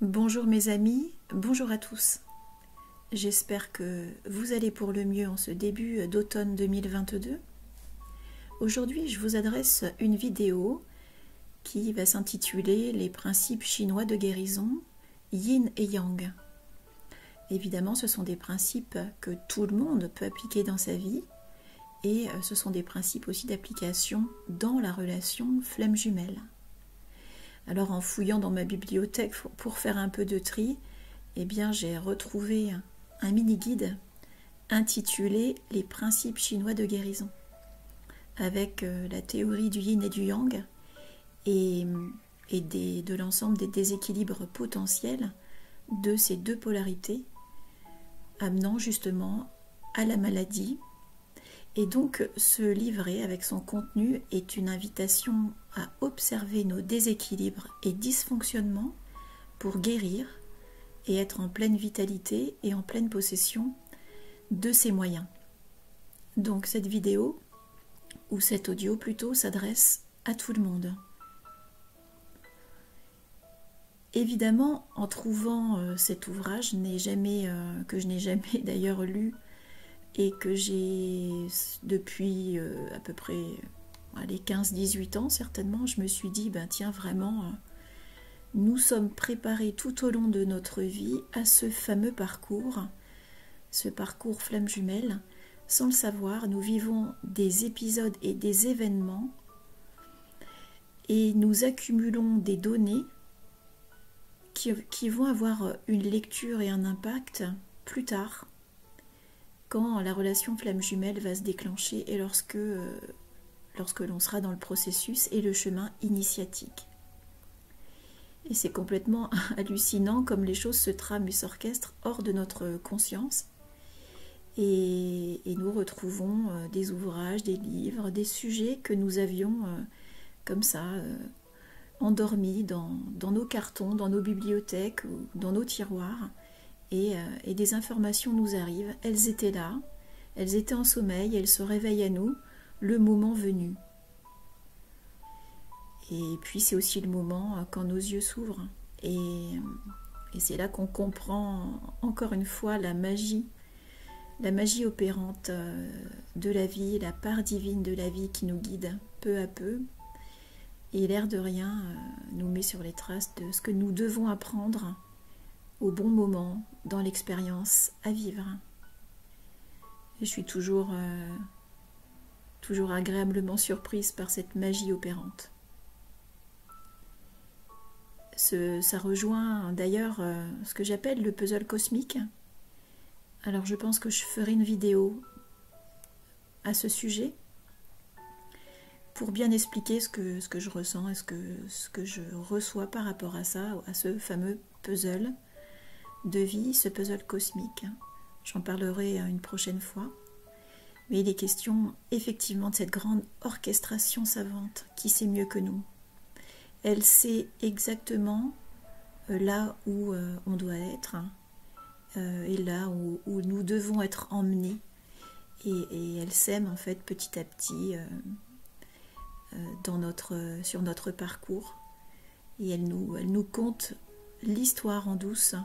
Bonjour mes amis, bonjour à tous. J'espère que vous allez pour le mieux en ce début d'automne 2022. Aujourd'hui, je vous adresse une vidéo qui va s'intituler « Les principes chinois de guérison, yin et yang ». Évidemment, ce sont des principes que tout le monde peut appliquer dans sa vie et ce sont des principes aussi d'application dans la relation flamme jumelle. Alors en fouillant dans ma bibliothèque pour faire un peu de tri, eh bien j'ai retrouvé un mini-guide intitulé « Les principes chinois de guérison » avec la théorie du yin et du yang et de l'ensemble des déséquilibres potentiels de ces deux polarités amenant justement à la maladie. Et donc ce livret avec son contenu est une invitation à observer nos déséquilibres et dysfonctionnements pour guérir et être en pleine vitalité et en pleine possession de ses moyens. Donc cette vidéo, ou cet audio plutôt, s'adresse à tout le monde. Évidemment, en trouvant cet ouvrage que je n'ai jamais d'ailleurs lu et que j'ai depuis à peu près les 15-18 ans certainement, je me suis dit, tiens vraiment, nous sommes préparés tout au long de notre vie à ce fameux parcours, ce parcours flamme jumelle. Sans le savoir, nous vivons des épisodes et des événements et nous accumulons des données qui vont avoir une lecture et un impact plus tard, quand la relation flamme jumelle va se déclencher et lorsque l'on sera dans le processus et le chemin initiatique. Et c'est complètement hallucinant comme les choses se trament et s'orchestrent hors de notre conscience. Et nous retrouvons des ouvrages, des livres, des sujets que nous avions comme ça endormis dans nos cartons, dans nos bibliothèques ou dans nos tiroirs. Et des informations nous arrivent, elles étaient là, elles étaient en sommeil, elles se réveillent à nous, le moment venu. Et puis c'est aussi le moment quand nos yeux s'ouvrent. Et c'est là qu'on comprend encore une fois la magie opérante de la vie, la part divine de la vie qui nous guide peu à peu. Et l'air de rien nous met sur les traces de ce que nous devons apprendre au bon moment, dans l'expérience à vivre. Et je suis toujours agréablement surprise par cette magie opérante. Ça rejoint d'ailleurs ce que j'appelle le puzzle cosmique. Alors je pense que je ferai une vidéo à ce sujet pour bien expliquer ce que je ressens et ce que je reçois par rapport à ça, à ce fameux puzzle de vie, ce puzzle cosmique. J'en parlerai une prochaine fois. Mais il est question effectivement de cette grande orchestration savante qui sait mieux que nous. Elle sait exactement là où on doit être et là où nous devons être emmenés. Et elle sème en fait petit à petit sur notre parcours. Et elle nous conte l'histoire en douce.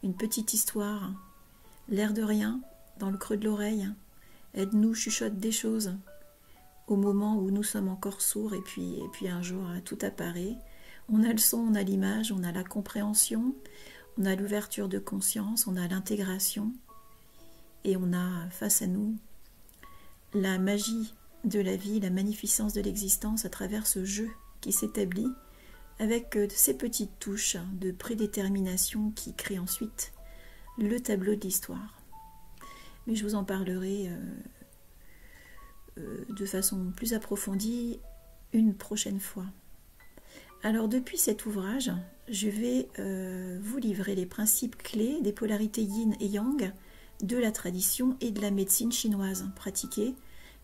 Une petite histoire, l'air de rien, dans le creux de l'oreille. Elle nous chuchote des choses au moment où nous sommes encore sourds et puis un jour tout apparaît. On a le son, on a l'image, on a la compréhension, on a l'ouverture de conscience, on a l'intégration et on a face à nous la magie de la vie, la magnificence de l'existence à travers ce jeu qui s'établit avec ces petites touches de prédétermination qui créent ensuite le tableau de l'histoire. Mais je vous en parlerai de façon plus approfondie une prochaine fois. Alors depuis cet ouvrage, je vais vous livrer les principes clés des polarités yin et yang de la tradition et de la médecine chinoise pratiquée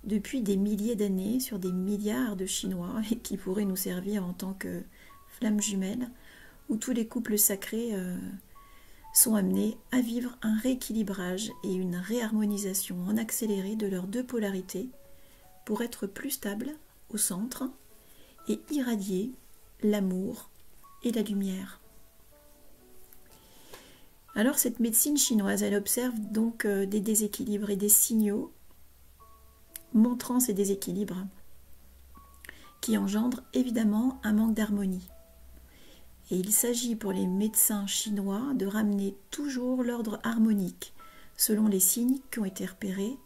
depuis des milliers d'années sur des milliards de Chinois et qui pourraient nous servir en tant que flamme jumelle, où tous les couples sacrés sont amenés à vivre un rééquilibrage et une réharmonisation en accéléré de leurs deux polarités pour être plus stables au centre et irradier l'amour et la lumière. Alors cette médecine chinoise, elle observe donc des déséquilibres et des signaux montrant ces déséquilibres qui engendrent évidemment un manque d'harmonie. Et il s'agit pour les médecins chinois de ramener toujours l'ordre harmonique selon les signes qui ont été repérés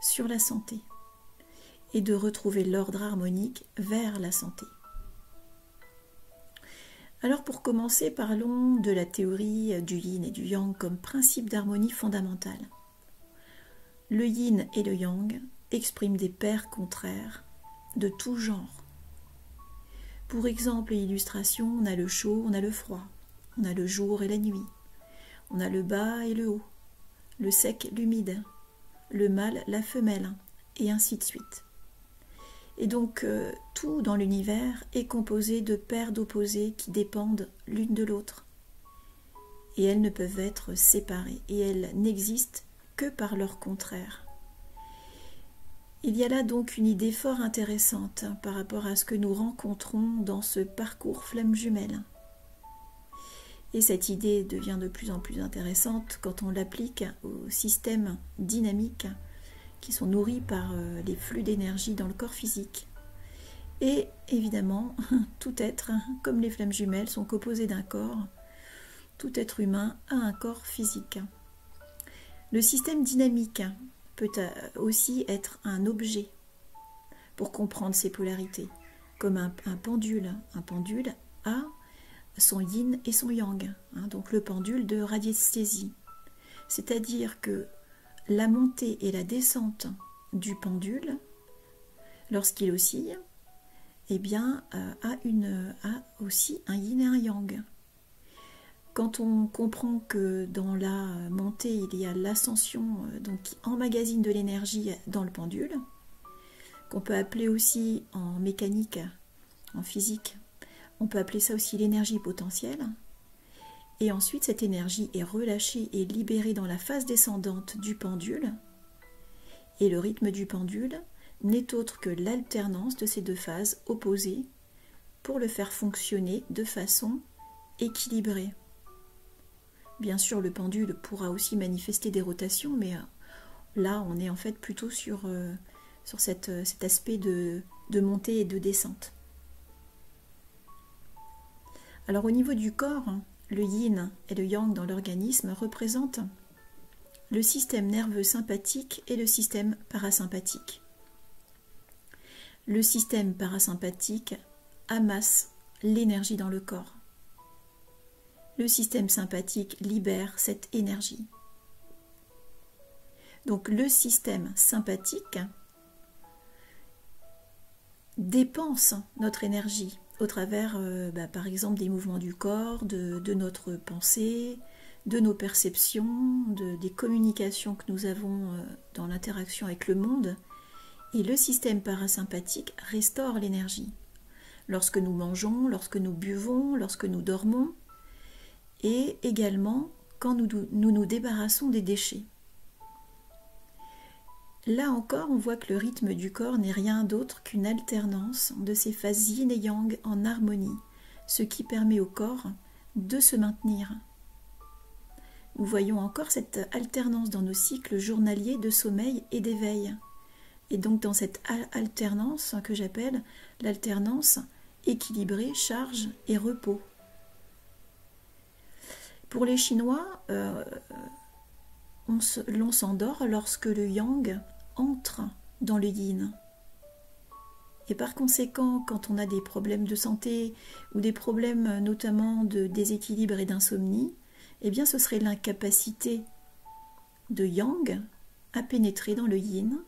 sur la santé et de retrouver l'ordre harmonique vers la santé. Alors pour commencer, parlons de la théorie du yin et du yang comme principe d'harmonie fondamentale. Le yin et le yang expriment des paires contraires de tout genre. Pour exemple et illustration, on a le chaud, on a le froid, on a le jour et la nuit, on a le bas et le haut, le sec, l'humide, le mâle, la femelle, et ainsi de suite. Et donc tout dans l'univers est composé de paires d'opposés qui dépendent l'une de l'autre. Et elles ne peuvent être séparées, et elles n'existent que par leur contraire. Il y a là donc une idée fort intéressante par rapport à ce que nous rencontrons dans ce parcours flamme jumelle. Et cette idée devient de plus en plus intéressante quand on l'applique aux systèmes dynamiques qui sont nourris par les flux d'énergie dans le corps physique. Et évidemment, tout être, comme les flammes jumelles, sont composés d'un corps. Tout être humain a un corps physique. Le système dynamique peut aussi être un objet pour comprendre ces polarités, comme un pendule. Un pendule a son yin et son yang, donc le pendule de radiesthésie. C'est-à-dire que la montée et la descente du pendule, lorsqu'il oscille, eh bien, a aussi un yin et un yang. Quand on comprend que dans la montée, il y a l'ascension donc qui emmagasine de l'énergie dans le pendule, qu'on peut appeler aussi en mécanique, en physique, on peut appeler ça aussi l'énergie potentielle, et ensuite cette énergie est relâchée et libérée dans la phase descendante du pendule, et le rythme du pendule n'est autre que l'alternance de ces deux phases opposées pour le faire fonctionner de façon équilibrée. Bien sûr, le pendule pourra aussi manifester des rotations, mais là, on est en fait plutôt sur cet aspect de montée et de descente. Alors, au niveau du corps, le yin et le yang dans l'organisme représentent le système nerveux sympathique et le système parasympathique. Le système parasympathique amasse l'énergie dans le corps. Le système sympathique libère cette énergie. Donc le système sympathique dépense notre énergie au travers, par exemple, des mouvements du corps, de notre pensée, de nos perceptions, des communications que nous avons dans l'interaction avec le monde. Et le système parasympathique restaure l'énergie. Lorsque nous mangeons, lorsque nous buvons, lorsque nous dormons, et également quand nous débarrassons des déchets. Là encore, on voit que le rythme du corps n'est rien d'autre qu'une alternance de ces phases yin et yang en harmonie, ce qui permet au corps de se maintenir. Nous voyons encore cette alternance dans nos cycles journaliers de sommeil et d'éveil. Et donc dans cette alternance que j'appelle l'alternance équilibrée, charge et repos. Pour les Chinois, l'on s'endort lorsque le yang entre dans le yin. Et par conséquent, quand on a des problèmes de santé ou des problèmes notamment de déséquilibre et d'insomnie, eh bien ce serait l'incapacité de yang à pénétrer dans le yin,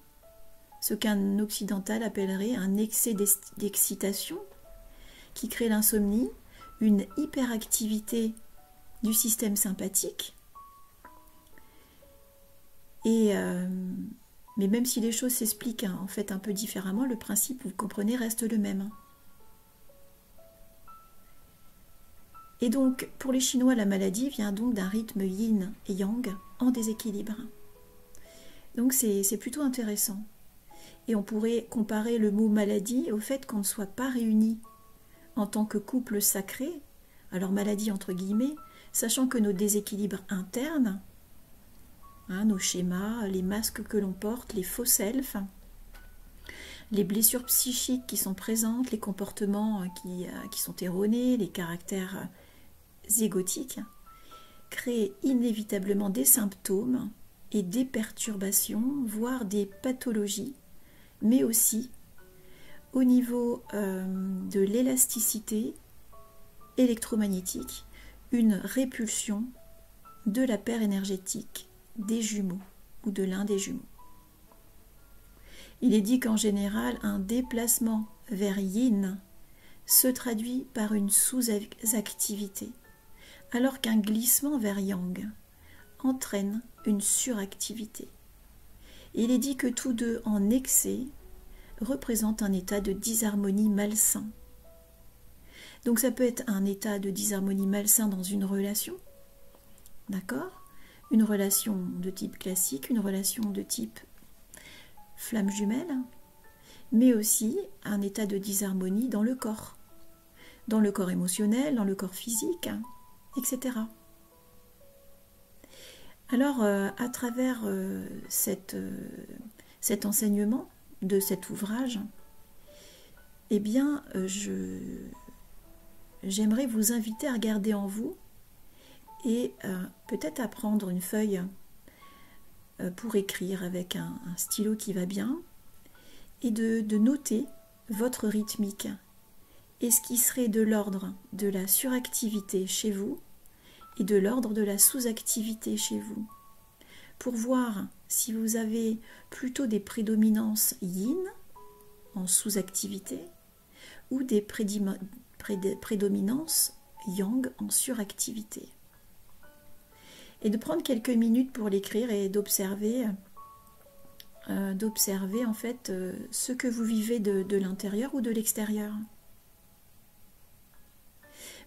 ce qu'un occidental appellerait un excès d'excitation qui crée l'insomnie, une hyperactivité du système sympathique. Mais même si les choses s'expliquent en fait un peu différemment, le principe, vous comprenez, reste le même. Et donc, pour les Chinois, la maladie vient donc d'un rythme yin et yang en déséquilibre. Donc c'est plutôt intéressant. Et on pourrait comparer le mot maladie au fait qu'on ne soit pas réunis en tant que couple sacré, alors maladie entre guillemets, sachant que nos déséquilibres internes, hein, nos schémas, les masques que l'on porte, les faux selfs, les blessures psychiques qui sont présentes, les comportements qui sont erronés, les caractères égotiques, créent inévitablement des symptômes et des perturbations, voire des pathologies, mais aussi au niveau de l'élasticité électromagnétique, une répulsion de la paire énergétique des jumeaux ou de l'un des jumeaux. Il est dit qu'en général, un déplacement vers yin se traduit par une sous-activité, alors qu'un glissement vers yang entraîne une suractivité. Il est dit que tous deux en excès représentent un état de disharmonie malsain. Donc ça peut être un état de disharmonie malsain dans une relation, d'accord? Une relation de type classique, une relation de type flamme jumelle, mais aussi un état de disharmonie dans le corps émotionnel, dans le corps physique, etc. Alors, à travers cet enseignement de cet ouvrage, eh bien, j'aimerais vous inviter à regarder en vous et peut-être à prendre une feuille pour écrire avec un stylo qui va bien et de noter votre rythmique et ce qui serait de l'ordre de la suractivité chez vous et de l'ordre de la sous-activité chez vous, pour voir si vous avez plutôt des prédominances yin en sous-activité ou des prédominances yang en suractivité. Et de prendre quelques minutes pour l'écrire et d'observer en fait ce que vous vivez de l'intérieur ou de l'extérieur.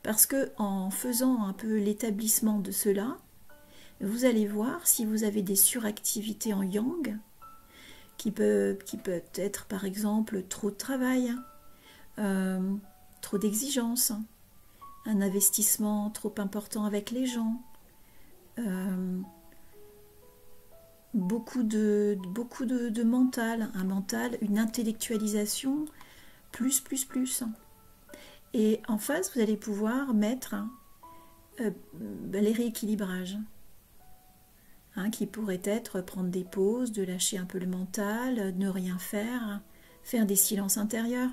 Parce que en faisant un peu l'établissement de cela, vous allez voir si vous avez des suractivités en yang, qui peut être par exemple trop de travail, trop d'exigences, un investissement trop important avec les gens, beaucoup de mental, un mental, une intellectualisation, plus. Et en face, vous allez pouvoir mettre les rééquilibrages, qui pourraient être prendre des pauses, de lâcher un peu le mental, ne rien faire, faire des silences intérieurs,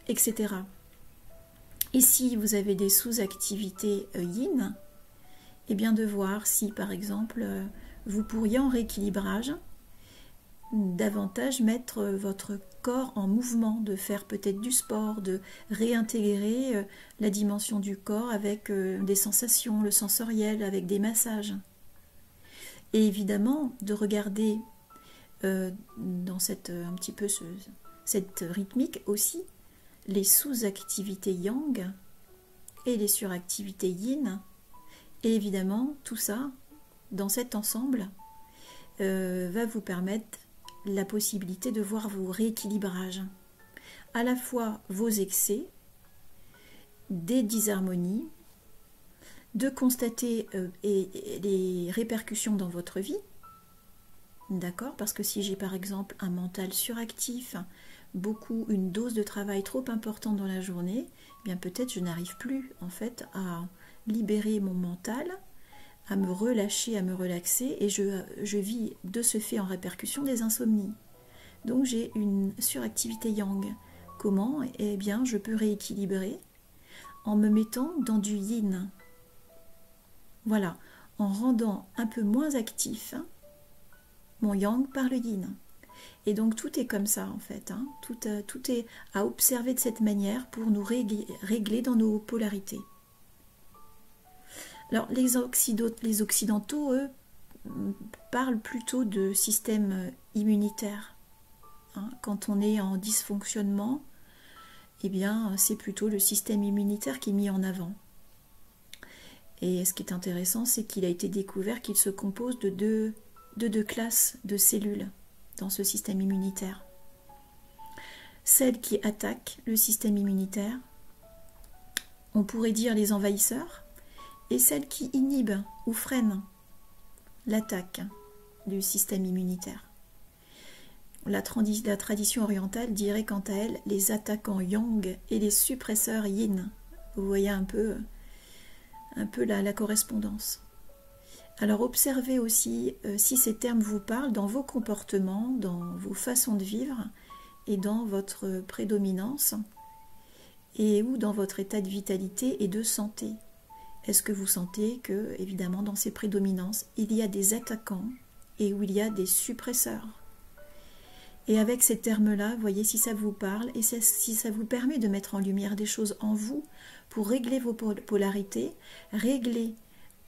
etc. Et si vous avez des sous-activités yin, et bien de voir si par exemple vous pourriez en rééquilibrage davantage mettre votre corps en mouvement, de faire peut-être du sport, de réintégrer la dimension du corps avec des sensations, le sensoriel, avec des massages. Et évidemment de regarder dans un petit peu cette rythmique aussi les sous-activités yang et les suractivités yin. Et évidemment, tout ça, dans cet ensemble, va vous permettre la possibilité de voir vos rééquilibrages. À la fois vos excès, des disharmonies, de constater les répercussions dans votre vie. D'accord ? Parce que si j'ai par exemple un mental suractif, une dose de travail trop importante dans la journée, eh bien peut-être je n'arrive plus en fait à libérer mon mental, à me relâcher, à me relaxer, et je vis de ce fait en répercussion des insomnies. Donc j'ai une suractivité yang. Comment ? Eh bien je peux rééquilibrer en me mettant dans du yin. Voilà, en rendant un peu moins actif mon yang par le yin. Et donc tout est comme ça en fait, tout est à observer de cette manière pour nous régler dans nos polarités. Alors les occidentaux, eux, parlent plutôt de système immunitaire. Quand on est en dysfonctionnement, eh bien c'est plutôt le système immunitaire qui est mis en avant. Et ce qui est intéressant, c'est qu'il a été découvert qu'il se compose de deux classes de cellules dans ce système immunitaire. Celles qui attaquent le système immunitaire, on pourrait dire les envahisseurs, et celles qui inhibent ou freinent l'attaque du système immunitaire. La tradition orientale dirait quant à elle les attaquants yang et les suppresseurs yin. Vous voyez un peu la correspondance. Alors observez aussi si ces termes vous parlent dans vos comportements, dans vos façons de vivre et dans votre prédominance et ou dans votre état de vitalité et de santé. Est-ce que vous sentez que, évidemment, dans ces prédominances, il y a des attaquants et où il y a des suppresseurs? Et avec ces termes-là, voyez si ça vous parle et si ça vous permet de mettre en lumière des choses en vous pour régler vos polarités, régler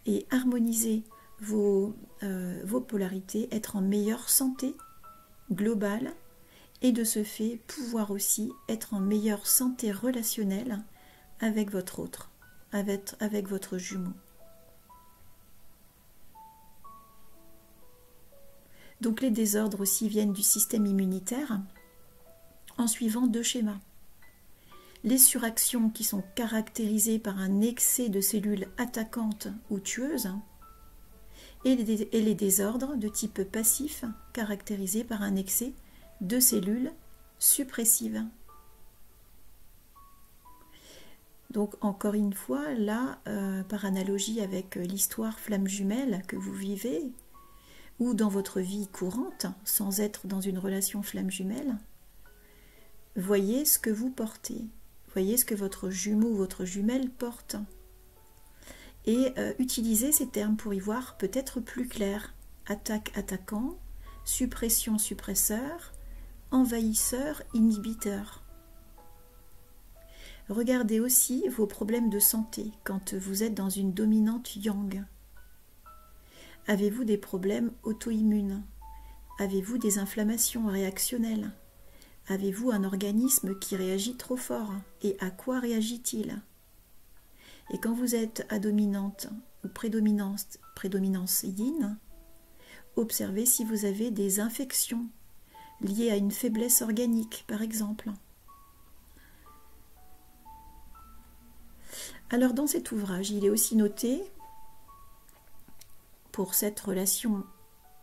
et harmoniser vos polarités, être en meilleure santé globale et de ce fait pouvoir aussi être en meilleure santé relationnelle avec votre autre, avec votre jumeau. Donc les désordres aussi viennent du système immunitaire en suivant deux schémas. Les suractions qui sont caractérisées par un excès de cellules attaquantes ou tueuses et les désordres de type passif caractérisés par un excès de cellules suppressives. Donc encore une fois, là, par analogie avec l'histoire flamme jumelle que vous vivez, ou dans votre vie courante, sans être dans une relation flamme jumelle, voyez ce que vous portez, voyez ce que votre jumeau ou votre jumelle porte. Et utilisez ces termes pour y voir peut-être plus clair. Attaque, attaquant, suppression, suppresseur, envahisseur, inhibiteur. Regardez aussi vos problèmes de santé quand vous êtes dans une dominante yang. Avez-vous des problèmes auto-immunes? Avez-vous des inflammations réactionnelles? Avez-vous un organisme qui réagit trop fort? Et à quoi réagit-il? Et quand vous êtes à dominante ou prédominance yin, observez si vous avez des infections liées à une faiblesse organique, par exemple. Alors dans cet ouvrage, il est aussi noté, pour cette relation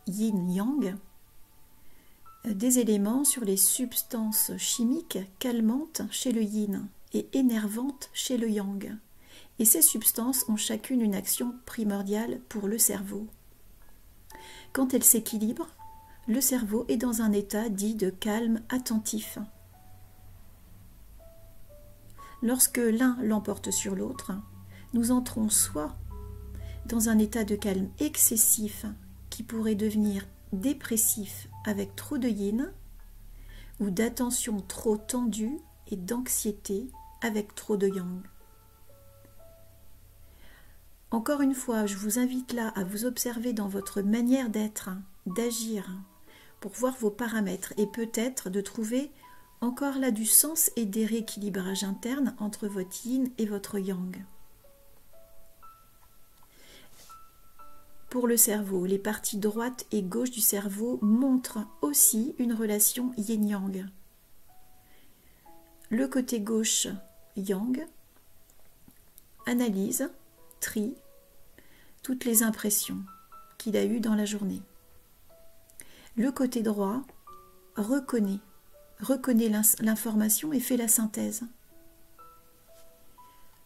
yin-yang, des éléments sur les substances chimiques calmantes chez le yin et énervantes chez le yang. Et ces substances ont chacune une action primordiale pour le cerveau. Quand elles s'équilibrent, le cerveau est dans un état dit de calme attentif. Lorsque l'un l'emporte sur l'autre, nous entrons soit dans un état de calme excessif qui pourrait devenir dépressif avec trop de yin, ou d'attention trop tendue et d'anxiété avec trop de yang. Encore une fois, je vous invite là à vous observer dans votre manière d'être, d'agir, pour voir vos paramètres et peut-être de trouver encore là du sens et des rééquilibrages internes entre votre yin et votre yang. Pour le cerveau, les parties droite et gauche du cerveau montrent aussi une relation yin-yang. Le côté gauche, yang, analyse, trie toutes les impressions qu'il a eues dans la journée. Le côté droit reconnaît l'information et fait la synthèse.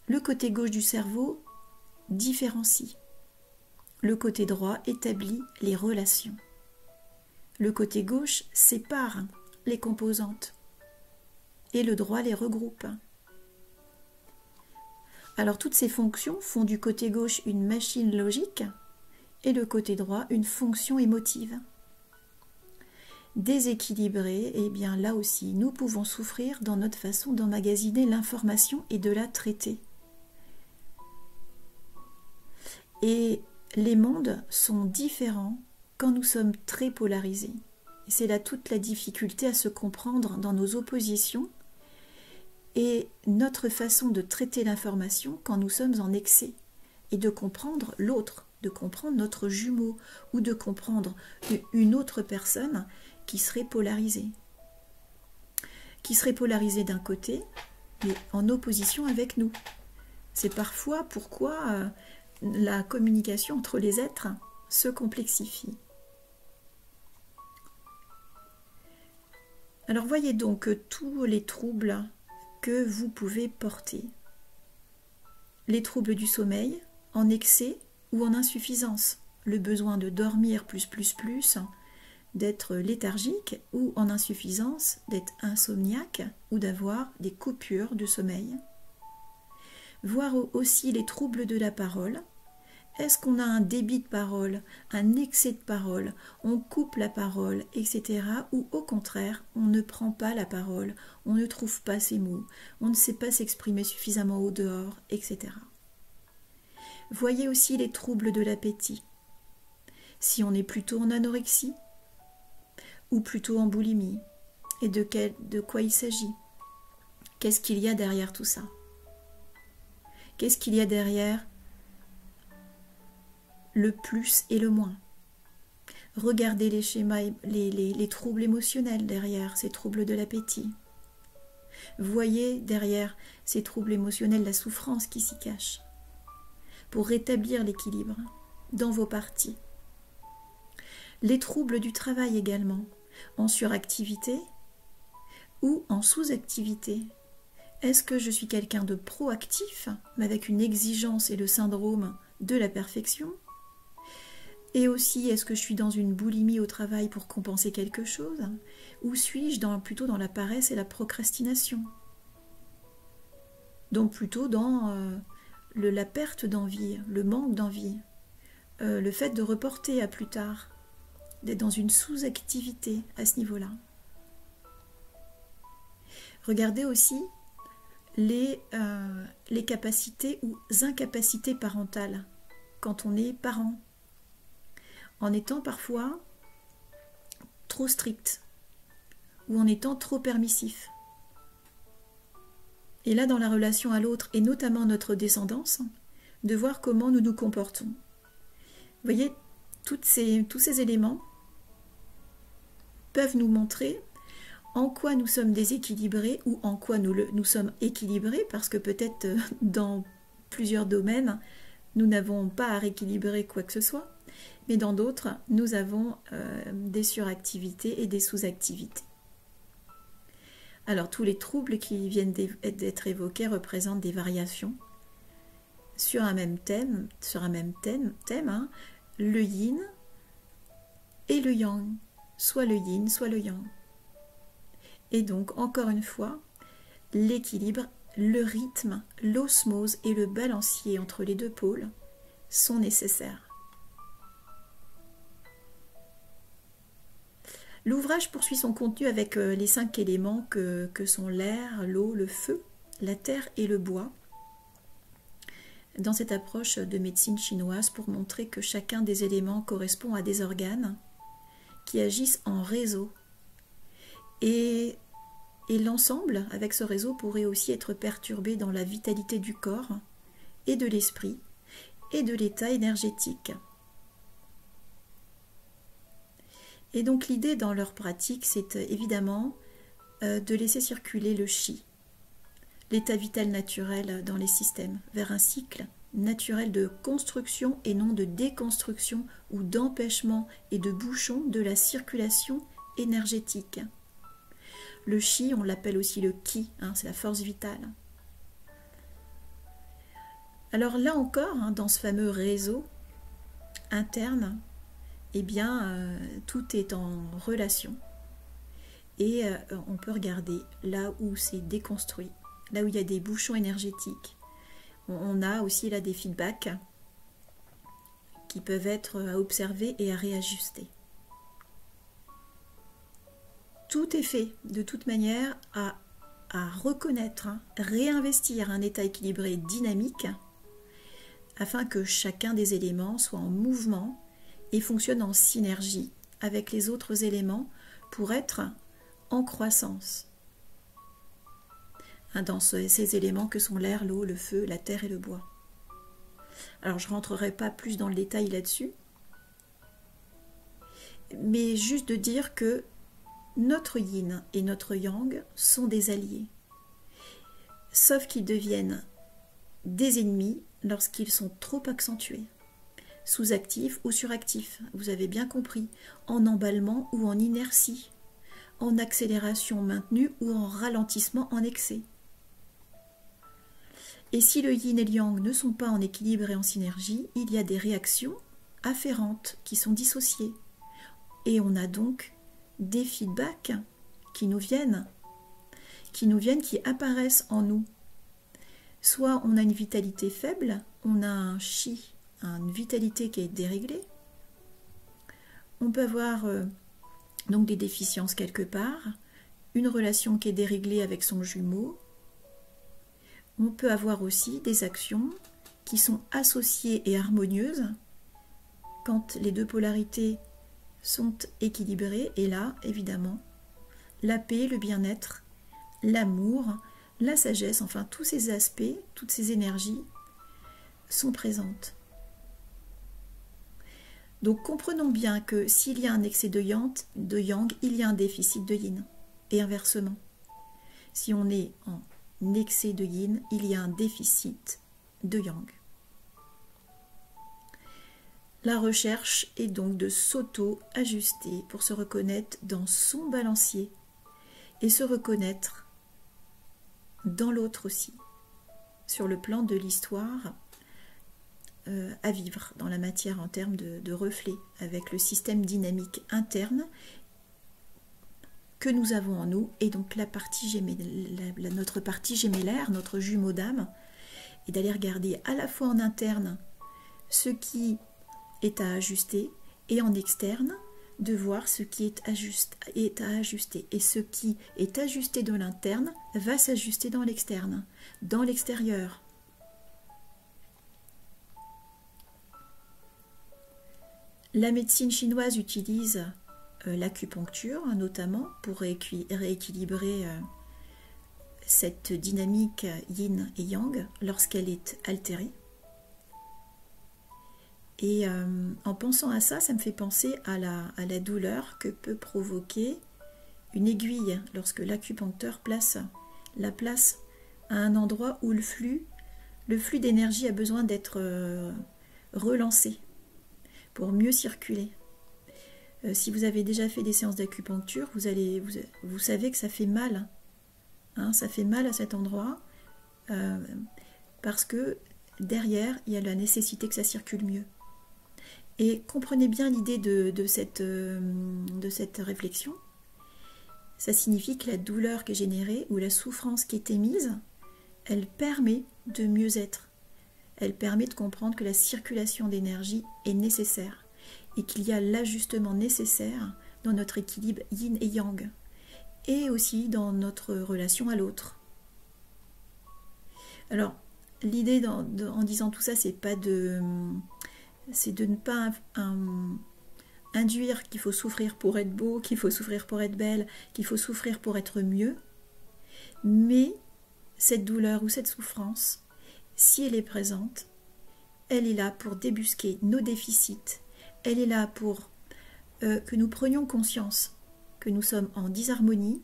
Le côté gauche du cerveau différencie. Le côté droit établit les relations. Le côté gauche sépare les composantes et le droit les regroupe. Alors toutes ces fonctions font du côté gauche une machine logique et le côté droit une fonction émotive. Déséquilibré, et bien là aussi, nous pouvons souffrir dans notre façon d'emmagasiner l'information et de la traiter. Et les mondes sont différents quand nous sommes très polarisés. Et c'est là toute la difficulté à se comprendre dans nos oppositions et notre façon de traiter l'information quand nous sommes en excès et de comprendre l'autre, de comprendre notre jumeau ou de comprendre une autre personne qui serait polarisée. Qui serait polarisée d'un côté, mais en opposition avec nous. C'est parfois pourquoi la communication entre les êtres se complexifie. Alors voyez donc tous les troubles que vous pouvez porter. Les troubles du sommeil, en excès ou en insuffisance. Le besoin de dormir plus, d'être léthargique ou en insuffisance, d'être insomniaque ou d'avoir des coupures de sommeil. Voir aussi les troubles de la parole. Est-ce qu'on a un débit de parole, un excès de parole, on coupe la parole, etc. Ou au contraire, on ne prend pas la parole, on ne trouve pas ses mots, on ne sait pas s'exprimer suffisamment au dehors, etc. Voyez aussi les troubles de l'appétit. Si on est plutôt en anorexie ou plutôt en boulimie, et de quoi il s'agit? Qu'est-ce qu'il y a derrière tout ça? Qu'est-ce qu'il y a derrière le plus et le moins? Regardez les schémas, les troubles émotionnels derrière ces troubles de l'appétit. Voyez derrière ces troubles émotionnels la souffrance qui s'y cache. Pour rétablir l'équilibre dans vos parties. Les troubles du travail également, en suractivité ou en sous-activité. Est-ce que je suis quelqu'un de proactif, mais avec une exigence et le syndrome de la perfection? Et aussi, est-ce que je suis dans une boulimie au travail pour compenser quelque chose? Ou suis-je plutôt dans la paresse et la procrastination? Donc plutôt dans la perte d'envie, le manque d'envie, le fait de reporter à plus tard, d'être dans une sous-activité à ce niveau-là. Regardez aussi les capacités ou incapacités parentales quand on est parent, en étant parfois trop strict ou en étant trop permissif. Et là, dans la relation à l'autre, et notamment notre descendance, de voir comment nous nous comportons. Vous voyez, tous ces éléments peuvent nous montrer en quoi nous sommes déséquilibrés ou en quoi nous sommes équilibrés, parce que peut-être dans plusieurs domaines, nous n'avons pas à rééquilibrer quoi que ce soit, mais dans d'autres, nous avons des suractivités et des sous-activités. Alors, tous les troubles qui viennent d'être évoqués représentent des variations sur un même thème, hein, le yin et le yang, soit le yin, soit le yang. Et donc, encore une fois, l'équilibre, le rythme, l'osmose et le balancier entre les deux pôles sont nécessaires. L'ouvrage poursuit son contenu avec les 5 éléments que sont l'air, l'eau, le feu, la terre et le bois, dans cette approche de médecine chinoise pour montrer que chacun des éléments correspond à des organes qui agissent en réseau. Et l'ensemble, avec ce réseau, pourrait aussi être perturbé dans la vitalité du corps et de l'esprit et de l'état énergétique. Et donc l'idée dans leur pratique, c'est évidemment de laisser circuler le chi, l'état vital naturel dans les systèmes, vers un cycle naturel de construction et non de déconstruction ou d'empêchement et de bouchon de la circulation énergétique. Le chi, on l'appelle aussi le ki, hein, c'est la force vitale. Alors là encore, hein, dans ce fameux réseau interne, eh bien, tout est en relation. Et on peut regarder là où c'est déconstruit, là où il y a des bouchons énergétiques. On a aussi là des feedbacks qui peuvent être à observer et à réajuster. Tout est fait de toute manière à reconnaître, hein, réinvestir un état équilibré dynamique afin que chacun des éléments soit en mouvement et fonctionne en synergie avec les autres éléments pour être en croissance. Dans ces éléments que sont l'air, l'eau, le feu, la terre et le bois. Alors je ne rentrerai pas plus dans le détail là-dessus, mais juste de dire que notre yin et notre yang sont des alliés, sauf qu'ils deviennent des ennemis lorsqu'ils sont trop accentués, sous-actifs ou suractifs, vous avez bien compris, en emballement ou en inertie, en accélération maintenue ou en ralentissement en excès. Et si le yin et le yang ne sont pas en équilibre et en synergie, il y a des réactions afférentes qui sont dissociées. Et on a donc des feedbacks qui nous viennent, qui apparaissent en nous. Soit on a une vitalité faible, on a un chi, une vitalité qui est déréglée. On peut avoir donc des déficiences quelque part, une relation qui est déréglée avec son jumeau. On peut avoir aussi des actions qui sont associées et harmonieuses quand les deux polarités sont équilibrées. Et là, évidemment, la paix, le bien-être, l'amour, la sagesse, enfin tous ces aspects, toutes ces énergies sont présentes. Donc comprenons bien que s'il y a un excès de yang, il y a un déficit de yin, et inversement. Si on est en excès de yin, il y a un déficit de yang. La recherche est donc de s'auto-ajuster pour se reconnaître dans son balancier et se reconnaître dans l'autre aussi, sur le plan de l'histoire à vivre dans la matière en termes de reflets, avec le système dynamique interne que nous avons en nous, et donc la partie notre partie gémellaire, notre jumeau d'âme, et d'aller regarder à la fois en interne ce qui est à ajuster, et en externe, de voir ce qui est à ajuster. Et ce qui est ajusté dans l'interne va s'ajuster dans l'externe, dans l'extérieur. La médecine chinoise utilise l'acupuncture, notamment, pour rééquilibrer cette dynamique yin et yang lorsqu'elle est altérée. Et en pensant à ça, ça me fait penser à la douleur que peut provoquer une aiguille lorsque l'acupuncteur la place à un endroit où le flux d'énergie a besoin d'être relancé pour mieux circuler. Si vous avez déjà fait des séances d'acupuncture, vous savez que ça fait mal. Hein, ça fait mal à cet endroit parce que derrière, il y a la nécessité que ça circule mieux. Et comprenez bien l'idée de cette réflexion. Ça signifie que la douleur qui est générée ou la souffrance qui est émise, elle permet de mieux être. Elle permet de comprendre que la circulation d'énergie est nécessaire et qu'il y a l'ajustement nécessaire dans notre équilibre yin et yang et aussi dans notre relation à l'autre. Alors, l'idée en disant tout ça, c'est de ne pas induire qu'il faut souffrir pour être beau, qu'il faut souffrir pour être belle, qu'il faut souffrir pour être mieux. Mais cette douleur ou cette souffrance, si elle est présente, elle est là pour débusquer nos déficits. Elle est là pour que nous prenions conscience que nous sommes en disharmonie,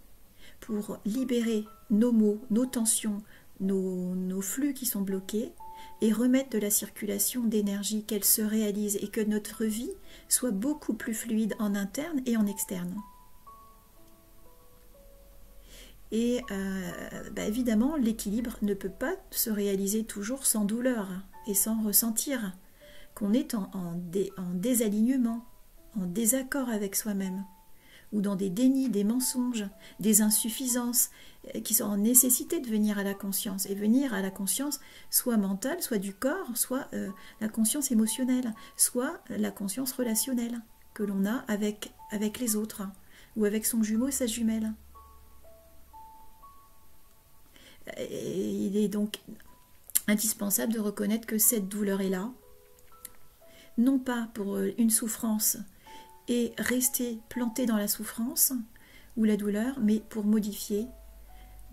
pour libérer nos maux, nos tensions, nos flux qui sont bloqués, et remettre de la circulation d'énergie, qu'elle se réalise et que notre vie soit beaucoup plus fluide en interne et en externe. Et évidemment, l'équilibre ne peut pas se réaliser toujours sans douleur et sans ressentir qu'on est en désalignement, en désaccord avec soi-même, ou dans des dénis, des mensonges, des insuffisances qui sont en nécessité de venir à la conscience. Et venir à la conscience soit mentale, soit du corps, soit la conscience émotionnelle, soit la conscience relationnelle que l'on a avec les autres, ou avec son jumeau et sa jumelle. Et il est donc indispensable de reconnaître que cette douleur est là, non pas pour une souffrance et rester planté dans la souffrance ou la douleur, mais pour modifier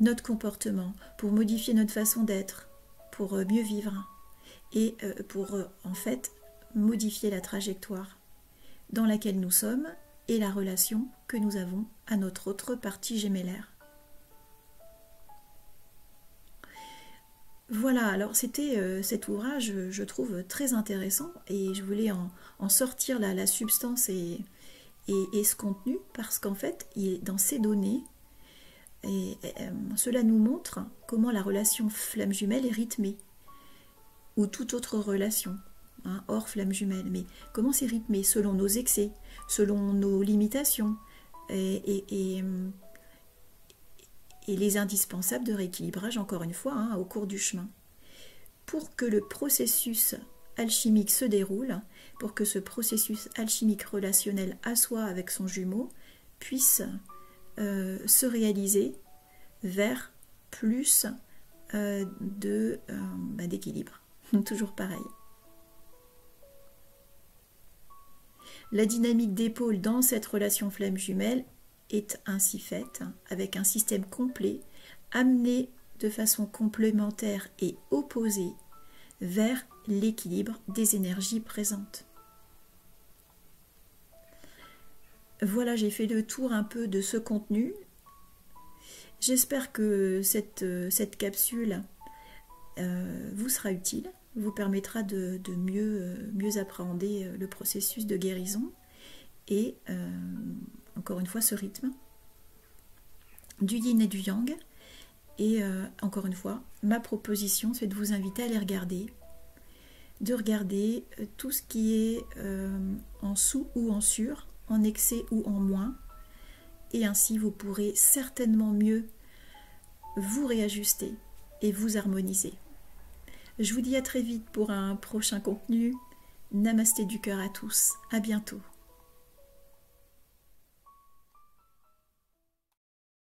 notre comportement, pour modifier notre façon d'être, pour mieux vivre et pour en fait modifier la trajectoire dans laquelle nous sommes et la relation que nous avons à notre autre partie gémellaire. Voilà, alors c'était cet ouvrage, je trouve très intéressant et je voulais en sortir la substance et ce contenu parce qu'en fait, dans ces données, cela nous montre comment la relation flamme jumelle est rythmée ou toute autre relation, hein, hors flamme jumelle, mais comment c'est rythmé selon nos excès, selon nos limitations et les indispensables de rééquilibrage, encore une fois, hein, au cours du chemin. Pour que le processus alchimique se déroule, pour que ce processus alchimique relationnel à soi avec son jumeau puisse se réaliser vers plus d'équilibre. Toujours pareil. La dynamique d'épaule dans cette relation flamme jumelle est ainsi faite, avec un système complet, amené de façon complémentaire et opposée vers l'équilibre des énergies présentes. Voilà, j'ai fait le tour un peu de ce contenu. J'espère que cette capsule vous sera utile, vous permettra de mieux appréhender le processus de guérison et encore une fois ce rythme du yin et du yang. Et encore une fois, ma proposition, c'est de vous inviter à les regarder, de regarder tout ce qui est en sous ou en sur, en excès ou en moins, et ainsi vous pourrez certainement mieux vous réajuster et vous harmoniser. Je vous dis à très vite pour un prochain contenu. Namasté du cœur à tous, à bientôt.